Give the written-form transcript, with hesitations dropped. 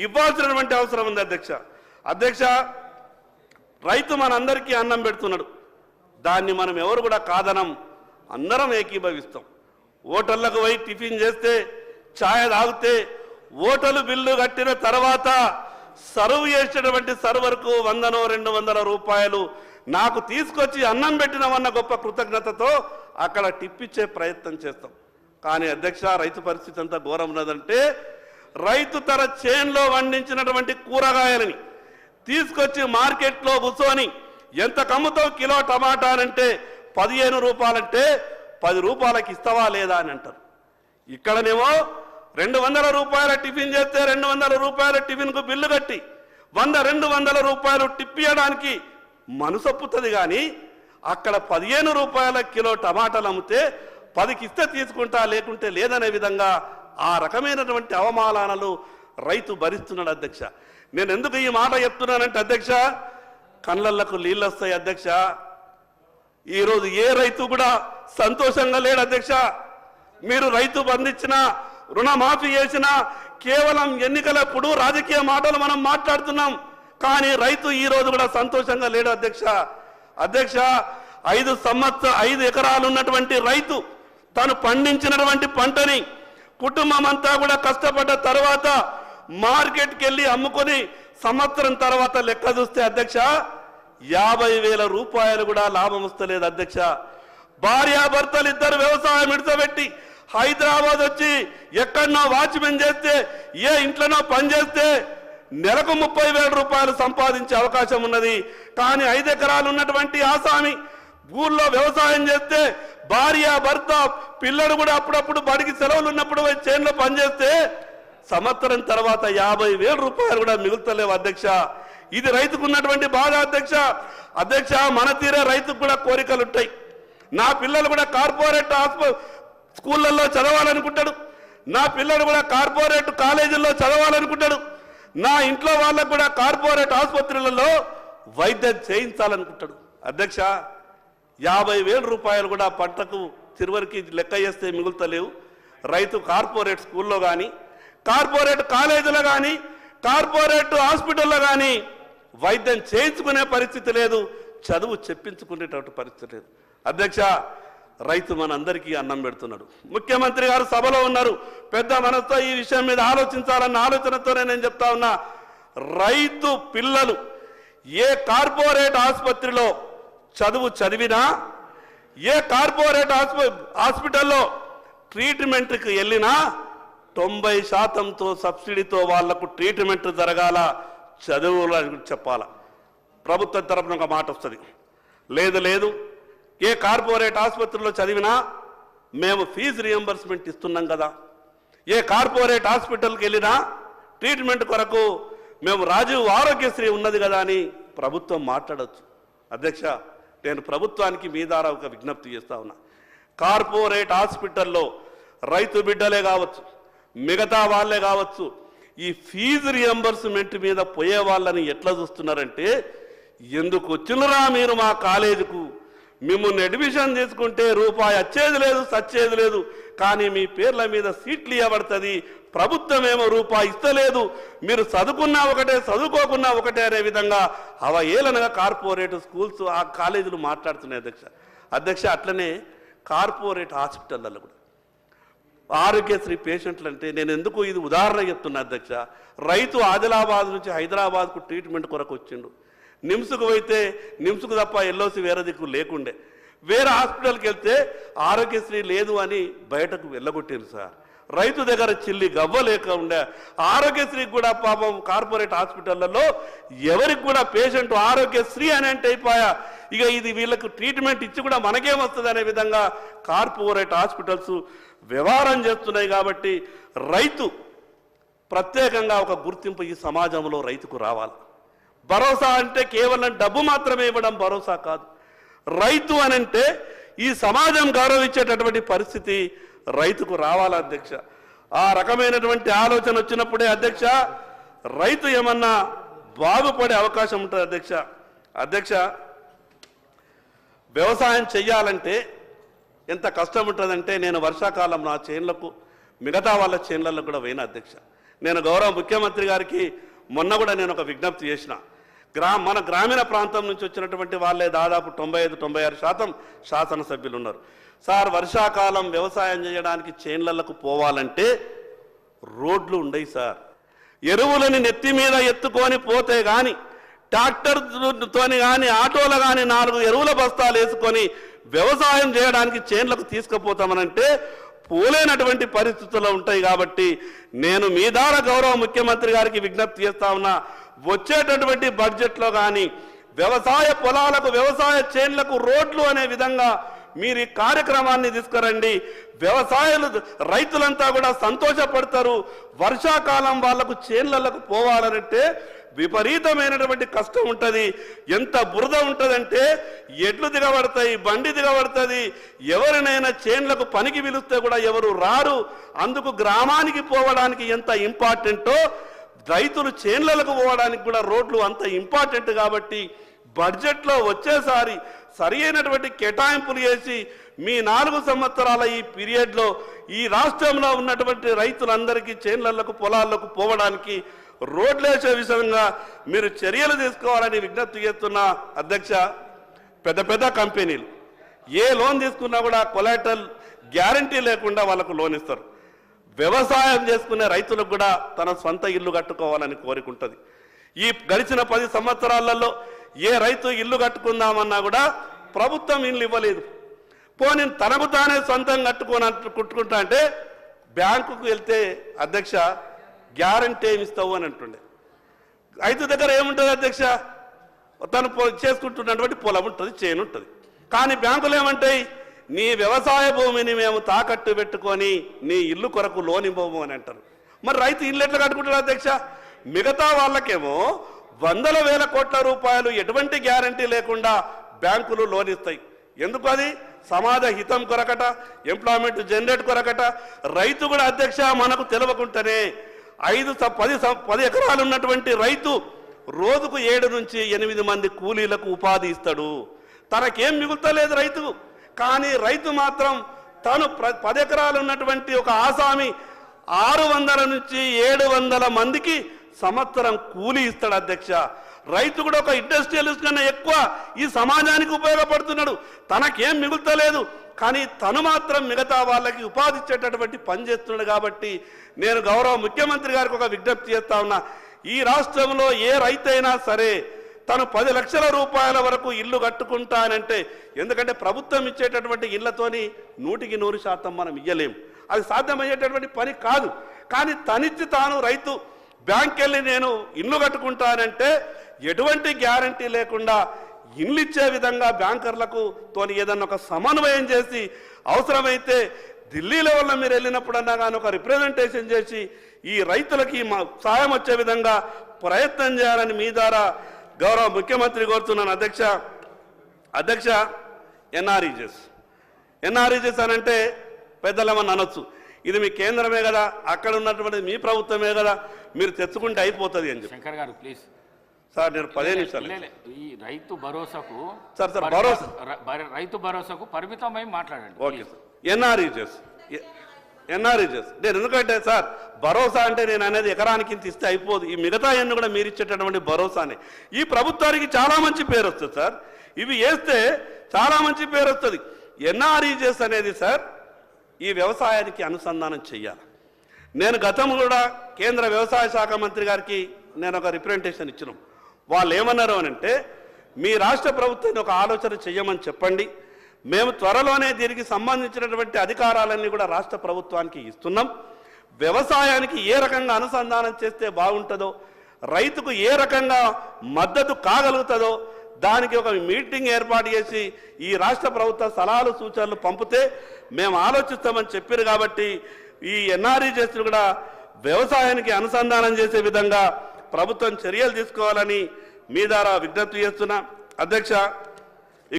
ఇవ్వాల్సినటువంటి అవసరం ఉంది అధ్యక్ష. అధ్యక్ష, రైతు మనందరికీ అన్నం పెడుతున్నాడు, దాన్ని మనం ఎవరు కూడా కాదనం, అందరం ఏకీభవిస్తాం. హోటళ్లకు పోయి టిఫిన్ చేస్తే, ఛాయ్ తాగితే, హోటల్ బిల్లు కట్టిన తర్వాత సర్వ్ చేసేటువంటి సర్వర్కు 100-200 రూపాయలు నాకు తీసుకొచ్చి అన్నం పెట్టినవన్న గొప్ప కృతజ్ఞతతో అక్కడ టిప్పిచ్చే ప్రయత్నం చేస్తాం. కానీ అధ్యక్ష, రైతు పరిస్థితి అంతా ఘోరం ఉన్నదంటే, రైతు తన చేన్లో పండించినటువంటి కూరగాయలని తీసుకొచ్చి మార్కెట్లో కూర్చొని ఎంత కమ్ముతావు కిలో టమాటా అంటే 15 రూపాయలంటే 10 రూపాయలకి ఇస్తావా లేదా అని అంటారు. ఇక్కడనేమో 200 రూపాయల టిఫిన్ చేస్తే 200 రూపాయల టిఫిన్కు బిల్లు కట్టి 100-200 రూపాయలు టిప్పియడానికి మనసొప్పుతుంది. కానీ అక్కడ 15 రూపాయల కిలో టమాటాలు అమ్మితే 10కి ఇస్తే తీసుకుంటా, లేకుంటే లేదనే విధంగా ఆ రకమైనటువంటి అవమానాలు రైతు భరిస్తున్నాడు అధ్యక్ష. నేను ఎందుకు ఈ మాట చెప్తున్నానంటే అధ్యక్ష, కళ్ళకు నీళ్ళు వస్తాయి అధ్యక్ష. ఈరోజు ఏ రైతు కూడా సంతోషంగా లేడు అధ్యక్ష. మీరు రైతు బంధించినా, రుణమాఫీ చేసినా కేవలం ఎన్నికలప్పుడు రాజకీయ మాటలు మనం మాట్లాడుతున్నాం, కానీ రైతు ఈ రోజు కూడా సంతోషంగా లేడు అధ్యక్ష. అధ్యక్ష, 5 ఎకరాలు ఉన్నటువంటి రైతు తను పండించినటువంటి పంటని కుటుంబం అంతా కూడా కష్టపడ్డ తర్వాత మార్కెట్కి వెళ్ళి అమ్ముకొని సంవత్సరం తర్వాత లెక్క చూస్తే అధ్యక్ష 50,000 రూపాయలు కూడా లాభం వస్తలేదు అధ్యక్ష. భార్యాభర్తలు ఇద్దరు వ్యవసాయం ఇడిచబెట్టి హైదరాబాద్ వచ్చి ఎక్కడనో వాచ్మెన్ చేస్తే, ఏ ఇంట్లోనో పనిచేస్తే నెలకు 30,000 రూపాయలు సంపాదించే అవకాశం ఉన్నది. కానీ 5 ఎకరాలు ఉన్నటువంటి ఆసామి ఊళ్ళో వ్యవసాయం చేస్తే భార్య భర్త పిల్లలు కూడా అప్పుడప్పుడు బడికి సెలవులు ఉన్నప్పుడు చేనులో పనిచేస్తే సంవత్సరం తర్వాత 50,000 రూపాయలు కూడా మిగులుతలేవు అధ్యక్ష. ఇది రైతుకు ఉన్నటువంటి బాధ అధ్యక్ష. అధ్యక్ష, మన తీరే రైతుకు కూడా కోరికలు ఉంటాయి. నా పిల్లలు కూడా కార్పొరేట్ స్కూళ్ళల్లో చదవాలనుకుంటాడు, నా పిల్లలు కూడా కార్పొరేట్ కాలేజీల్లో చదవాలనుకుంటాడు, నా ఇంట్లో వాళ్ళకు కూడా కార్పొరేట్ ఆసుపత్రులలో వైద్యం చేయించాలనుకుంటాడు. అధ్యక్ష, 50,000 రూపాయలు కూడా పంటకు చివరికి లెక్క చేస్తే మిగులుతలేవు. రైతు కార్పొరేట్ స్కూల్లో కానీ, కార్పొరేట్ కాలేజీలో కానీ, కార్పొరేట్ హాస్పిటల్లో కానీ వైద్యం చేయించుకునే పరిస్థితి లేదు, చదువు చెప్పించుకునేటువంటి పరిస్థితి లేదు. అధ్యక్ష, రైతు మనందరికీ అన్నం పెడుతున్నాడు. ముఖ్యమంత్రి గారు సభలో ఉన్నారు, పెద్ద మనసుతో ఈ విషయం మీద ఆలోచించాలన్న ఆలోచనతోనే నేను చెప్తా ఉన్నా. రైతు పిల్లలు ఏ కార్పొరేట్ ఆసుపత్రిలో చదువు చదివినా, ఏ కార్పొరేట్ హాస్పిటల్లో ట్రీట్మెంట్కి వెళ్ళినా 90%తో సబ్సిడీతో వాళ్లకు ట్రీట్మెంట్ జరగాల, చదువులు చెప్పాల. ప్రభుత్వం తరపున ఒక మాట వస్తుంది, లేదు ఏ కార్పొరేట్ ఆసుపత్రిలో చదివినా మేము ఫీజు రియంబర్స్మెంట్ ఇస్తున్నాం కదా, ఏ కార్పొరేట్ హాస్పిటల్కి వెళ్ళినా ట్రీట్మెంట్ కొరకు మేము రాజీవ్ ఆరోగ్యశ్రీ ఉన్నది కదా అని ప్రభుత్వం మాట్లాడవచ్చు. అధ్యక్ష, నేను ప్రభుత్వానికి మీ ద్వారా ఒక విజ్ఞప్తి చేస్తా ఉన్నా. కార్పొరేట్ హాస్పిటల్లో రైతు బిడ్డలే కావచ్చు, మిగతా వాళ్ళే కావచ్చు, ఈ ఫీజు రియంబర్స్మెంట్ మీద పోయే వాళ్ళని ఎట్లా చూస్తున్నారంటే, ఎందుకు వచ్చినరా మీరు మా కాలేజీకు, మిమ్మల్ని అడ్మిషన్ చేసుకుంటే రూపాయి వచ్చేది లేదు, సచ్చేది లేదు, కానీ మీ పేర్ల మీద సీట్లు ఇవ్వబడుతుంది, ప్రభుత్వమేమో రూపాయి ఇస్తలేదు, మీరు చదువుకున్నా ఒకటే చదువుకోకున్నా ఒకటే అనే విధంగా ఏలనగా కార్పొరేట్ స్కూల్స్ ఆ కాలేజీలు మాట్లాడుతున్నాయి అధ్యక్ష. అట్లనే కార్పొరేట్ హాస్పిటళ్ళలో కూడా ఆరోగ్యశ్రీ పేషెంట్లు అంటే నేను ఎందుకు ఇది ఉదాహరణ చెప్తున్నా అధ్యక్ష. రైతు ఆదిలాబాద్ నుంచి హైదరాబాద్కు ట్రీట్మెంట్ కొరకు వచ్చిండు, నిమ్స్కు పోతే నిమ్స్కు తప్ప ఎల్ఓసి వేరే దిక్కు లేకుండే, వేరే హాస్పిటల్కి వెళ్తే ఆరోగ్యశ్రీ లేదు అని బయటకు వెళ్ళగొట్టారు సార్. రైతు దగ్గర చిల్లి గవ్వ లేక ఉండే ఆరోగ్యశ్రీకి కూడా పాపం కార్పొరేట్ హాస్పిటళ్లలో ఎవరికి కూడా పేషెంట్ ఆరోగ్యశ్రీ అని అంటే అయిపోయా, ఇక ఇది వీళ్ళకు ట్రీట్మెంట్ ఇచ్చి కూడా మనకేమొస్తుంది అనే విధంగా కార్పొరేట్ హాస్పిటల్స్ వ్యవహారం చేస్తున్నాయి. కాబట్టి రైతు ప్రత్యేకంగా ఒక గుర్తింపు ఈ సమాజంలో రైతుకు రావాలి. భరోసా అంటే కేవలం డబ్బు మాత్రమే ఇవ్వడం భరోసా కాదు, రైతు అనంటే ఈ సమాజం గౌరవించేటటువంటి పరిస్థితి రైతుకు రావాలి అధ్యక్ష. ఆ రకమైనటువంటి ఆలోచన వచ్చినప్పుడే అధ్యక్ష రైతు ఏమన్నా బాగుపడే అవకాశం ఉంటుంది అధ్యక్ష. అధ్యక్ష, వ్యవసాయం చెయ్యాలంటే ఎంత కష్టం ఉంటుందంటే, నేను వర్షాకాలం నా చేన్లకు మిగతా వాళ్ళ చేన్లలో కూడా పోయినా అధ్యక్ష. నేను గౌరవ ముఖ్యమంత్రి గారికి మొన్న కూడా నేను ఒక విజ్ఞప్తి చేసిన. మన గ్రామీణ ప్రాంతం నుంచి వచ్చినటువంటి వాళ్ళే దాదాపు 95-96% శాసనసభ్యులు ఉన్నారు. సార్, వర్షాకాలం వ్యవసాయం చేయడానికి చేన్లకు పోవాలంటే రోడ్లు ఉండయి సార్. ఎరువులని నెత్తి మీద ఎత్తుకొని పోతే కానీ, ట్రాక్టర్తోని కానీ, ఆటోలు కానీ 4 ఎరువుల బస్తాలు వేసుకొని వ్యవసాయం చేయడానికి చేన్లకు తీసుకుపోతామనంటే పోలేనటువంటి పరిస్థితుల్లో ఉంటాయి. కాబట్టి నేను మీ ద్వారా గౌరవ ముఖ్యమంత్రి గారికి విజ్ఞప్తి చేస్తా ఉన్నా, వచ్చేటటువంటి బడ్జెట్లో కానీ వ్యవసాయ పొలాలకు, వ్యవసాయ చేన్లకు రోడ్లు అనే విధంగా మీరు ఈ కార్యక్రమాన్ని తీసుకురండి. రైతులంతా కూడా సంతోషపడతారు. వర్షాకాలం వాళ్లకు చేన్లకు పోవాలంటే విపరీతమైనటువంటి కష్టం ఉంటుంది. ఎంత బురద ఉంటుందంటే ఎడ్లు దిగబడతాయి, బండి దిగబడుతుంది. ఎవరినైనా చేన్లకు పనికి పిలిస్తే కూడా ఎవరు రారు. అందుకు గ్రామానికి పోవడానికి ఎంత ఇంపార్టెంటో రైతులు చేన్లకు పోవడానికి కూడా రోడ్లు అంత ఇంపార్టెంట్. కాబట్టి బడ్జెట్లో వచ్చేసారి సరి అయినటువంటి కేటాయింపులు చేసి మీ 4 సంవత్సరాల ఈ పీరియడ్లో ఈ రాష్ట్రంలో ఉన్నటువంటి రైతులందరికీ చేన్లకు, పొలాలకు పోవడానికి రోడ్లేసే విషయంగా మీరు చర్యలు తీసుకోవాలని విజ్ఞప్తి చేస్తున్న అధ్యక్ష. పెద్ద పెద్ద కంపెనీలు ఏ లోన్ తీసుకున్నా కూడా కొలాటరల్ గ్యారంటీ లేకుండా వాళ్ళకు లోన్ ఇస్తారు. వ్యవసాయం చేసుకునే రైతులకు కూడా తన సొంత ఇల్లు కట్టుకోవాలని కోరుకుంటుంది. ఈ గడిచిన 10 సంవత్సరాలలో ఏ రైతు ఇల్లు కట్టుకుందామన్నా కూడా ప్రభుత్వం ఇల్లు ఇవ్వలేదు. పోనీ తనకు తానే సొంతం కట్టుకుంటా అంటే బ్యాంకుకు వెళ్తే అధ్యక్ష గ్యారంటీ ఏమి ఇస్తావు అని అంటుండే. రైతు దగ్గర ఏముంటుంది అధ్యక్ష? తను చేసుకుంటున్నటువంటి పొలం ఉంటుంది, చేను ఉంటుంది. కానీ బ్యాంకులు ఏమంటాయి? నీ వ్యవసాయ భూమిని మేము తాకట్టు పెట్టుకొని నీ ఇల్లు కొరకు లోన్ ఇవ్వము అని అంటారు. మరి రైతు ఇల్లు ఎట్లా కట్టుకుంటారు అధ్యక్ష? మిగతా వాళ్ళకేమో 100,000 కోట్ల రూపాయలు ఎటువంటి గ్యారంటీ లేకుండా బ్యాంకులు లోన్ ఇస్తాయి. ఎందుకు? అది సమాజ హితం కొరకట, ఎంప్లాయ్మెంట్ జనరేట్ కొరకట. రైతు కూడా అధ్యక్ష మనకు తెలియకుండానే 5-10 ఎకరాలు ఉన్నటువంటి రైతు రోజుకు 7 నుంచి 8 మంది కూలీలకు ఉపాధి ఇస్తాడు. తనకేం మిగులుతలేదు రైతు. కానీ రైతు మాత్రం తను 10 ఎకరాలు ఉన్నటువంటి ఒక ఆసామి 600 నుంచి 700 మందికి సంవత్సరం కూలీ ఇస్తాడు అధ్యక్ష. రైతు కూడా ఒక ఇండస్ట్రియలిస్ట్ కన్నా ఎక్కువ ఈ సమాజానికి ఉపయోగపడుతున్నాడు. తనకేం మిగులుతలేదు, కానీ తను మాత్రం మిగతా వాళ్ళకి ఉపాధి ఇచ్చేటటువంటి పని చేస్తున్నాడు. కాబట్టి నేను గౌరవ ముఖ్యమంత్రి గారికి ఒక విజ్ఞప్తి చేస్తా ఉన్నా, ఈ రాష్ట్రంలో ఏ రైతైనా సరే తను 10 లక్షల రూపాయల వరకు ఇల్లు కట్టుకుంటానంటే, ఎందుకంటే ప్రభుత్వం ఇచ్చేటటువంటి ఇళ్లతోని 100% మనం ఇయ్యలేము, అది సాధ్యమయ్యేటటువంటి పని కాదు. కానీ తనిచ్చి తాను రైతు బ్యాంక్ వెళ్ళి నేను ఇల్లు కట్టుకుంటానంటే ఎటువంటి గ్యారంటీ లేకుండా ఇల్లు ఇచ్చే విధంగా బ్యాంకర్లకు తోని ఏదన్నా ఒక సమన్వయం చేసి, అవసరమైతే ఢిల్లీ లెవెల్లో మీరు వెళ్ళినప్పుడన్నా కానీ ఒక రిప్రజెంటేషన్ చేసి ఈ రైతులకి సాయం వచ్చే విధంగా ప్రయత్నం చేయాలని మీ ద్వారా గౌరవ ముఖ్యమంత్రి కోరుతున్నాను అధ్యక్ష. ఎన్ఆర్ఈజెస్ అని అంటే పెద్దలమని అనొచ్చు. ఇది మీ కేంద్రమే కదా, అక్కడ ఉన్నటువంటి మీ ప్రభుత్వమే కదా, మీరు తెచ్చుకుంటే అయిపోతుంది అని చెప్పి. శంకర్ గారు ప్లీజ్ సార్, నేను 15 నిమిషాలు ఈ రైతు భరోసాకు రైతు భరోసాకు పరిమితమై మాట్లాడండి. Okay sir. ఎన్ఆర్ఈజెస్ నేను ఎందుకంటే సార్ భరోసా అంటే నేను అనేది ఎకరానికి ఇంత ఇస్తే అయిపోదు. ఈ మిగతా ఎన్ని కూడా మీరు ఇచ్చేటటువంటి భరోసానే. ఈ ప్రభుత్వానికి చాలా మంచి పేరు వస్తుంది సార్. ఇవి వేస్తే చాలా మంచి పేరు వస్తుంది. ఎన్ఆర్ఈజెస్ అనేది సార్ ఈ వ్యవసాయానికి అనుసంధానం చెయ్యాలి. నేను గతం కూడా కేంద్ర వ్యవసాయ శాఖ మంత్రి గారికి నేను ఒక రిప్రజెంటేషన్ ఇచ్చినాం. వాళ్ళు ఏమన్నారు అని అంటే, మీ రాష్ట్ర ప్రభుత్వాన్ని ఒక ఆలోచన చెయ్యమని చెప్పండి, మేము త్వరలోనే దీనికి సంబంధించినటువంటి అధికారాలన్నీ కూడా రాష్ట్ర ప్రభుత్వానికి ఇస్తున్నాం. వ్యవసాయానికి ఏ రకంగా అనుసంధానం చేస్తే బాగుంటుందో, రైతుకు ఏ రకంగా మద్దతు కాగలుగుతుందో దానికి ఒక మీటింగ్ ఏర్పాటు చేసి ఈ రాష్ట్ర ప్రభుత్వ సలహాలు సూచనలు పంపితే మేము ఆలోచిస్తామని చెప్పారు. కాబట్టి ఈ ఎన్ఆర్ఈజెస్ కూడా వ్యవసాయానికి అనుసంధానం చేసే విధంగా ప్రభుత్వం చర్యలు తీసుకోవాలని మీ ద్వారా విజ్ఞప్తి చేస్తున్నా అధ్యక్ష.